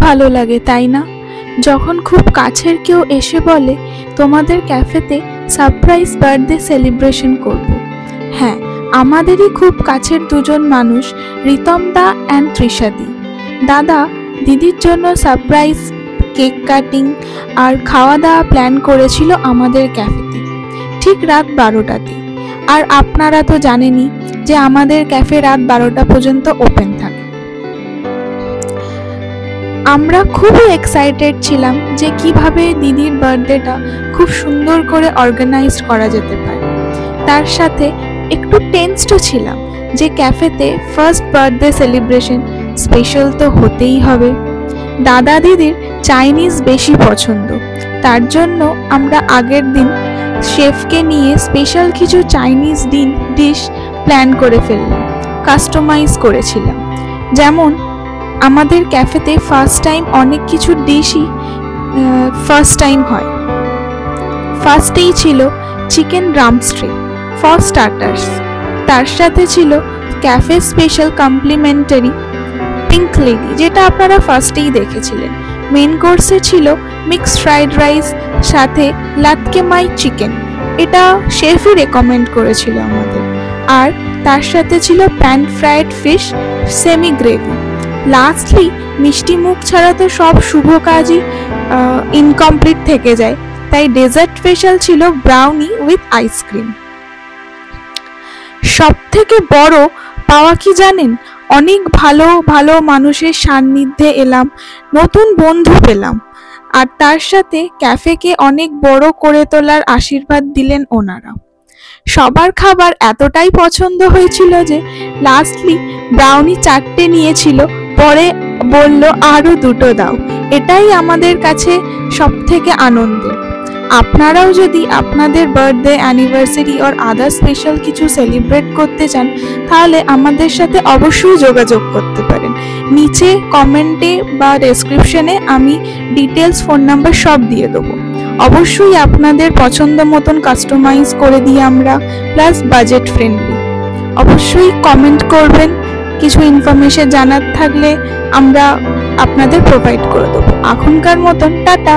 ভালো লাগে তাই না, যখন খুব কাছের কেউ এসে বলে তোমাদের ক্যাফেতে সারপ্রাইজ বার্থডে সেলিব্রেশন করব। হ্যাঁ, আমাদেরই খুব কাছের দুজন মানুষ, রিতম দা অ্যান্ড তৃষাদি। দাদা দিদির জন্য সারপ্রাইজ কেক কাটিং আর খাওয়া দাওয়া প্ল্যান করেছিল আমাদের ক্যাফেতে ঠিক রাত 12টাতে। আর আপনারা তো জানেনই যে আমাদের ক্যাফে রাত 12টা পর্যন্ত ওপেন থাকে। আমরা খুবই এক্সাইটেড ছিলাম যে কিভাবে দিদির বার্থডেটা খুব সুন্দর করে অর্গানাইজ করা যেতে পারে। তার সাথে একটু টেন্সডও ছিলাম যে ক্যাফেতে ফার্স্ট বার্থডে সেলিব্রেশন, স্পেশাল তো হতেই হবে। দাদা দিদির চাইনিজ বেশি পছন্দ, তার জন্য আমরা আগের দিন শেফকে নিয়ে স্পেশাল কিছু চাইনিজ ডিশ প্ল্যান করে ফেললাম, কাস্টমাইজ করেছিলাম। যেমন আমাদের ক্যাফেতে ফার্স্ট টাইম অনেক কিছু ডিশই ফার্স্ট টাইম হয়। ফার্স্টেই ছিল চিকেন ড্রামস্টিক ফর স্টার্টার্স, তার সাথে ছিল cafe special complimentary pink lady, যেটা আপনারা ফার্স্টেই দেখেছিলেন। মেন কোর্সে ছিল মিক্সড ফ্রাইড রাইস সাথে লাতকেমাই চিকেন, এটা শেফই রেকমেন্ড করেছিল আমাদের। আর তার সাথে ছিল pan fried fish semi gravy. Lastly মিষ্টি মুখ ছাড়া তো সব শুভ কাজই ইনকমপ্লিট থেকে যায়, তাই ডেজার্ট স্পেশাল ছিল ব্রাউনি উইথ আইসক্রিম। সব থেকে বড় পাওয়া কি জানেন, অনেক ভালো ভালো মানুষের সান্নিধ্যে এলাম, নতুন বন্ধু পেলাম, আর তার সাথে ক্যাফেকে অনেক বড় করে তোলার আশীর্বাদ দিলেন ওনারা। সবার খাবার এতটাই পছন্দ হয়েছিল যে লাস্টলি ব্রাউনি 4টে নিয়েছিল, পরে বলল আরো 2টো দাও। এটাই আমাদের কাছে সব থেকে আনন্দের। আপনারাও যদি আপনাদের বার্থডে, অ্যানিভার্সারি আর আদার স্পেশাল কিছু সেলিব্রেট করতে চান, তাহলে আমাদের সাথে অবশ্যই যোগাযোগ করতে পারেন। নিচে কমেন্টে বা ডেসক্রিপশনে আমি ডিটেলস, ফোন নাম্বার সব দিয়ে দেবো। অবশ্যই আপনাদের পছন্দ মতন কাস্টমাইজ করে দিই আমরা, প্লাস বাজেট ফ্রেন্ডলি। অবশ্যই কমেন্ট করবেন, কিছু ইনফরমেশন জানার থাকলে আমরা আপনাদের প্রোভাইড করে দেবো। এখনকার মতন টাটা।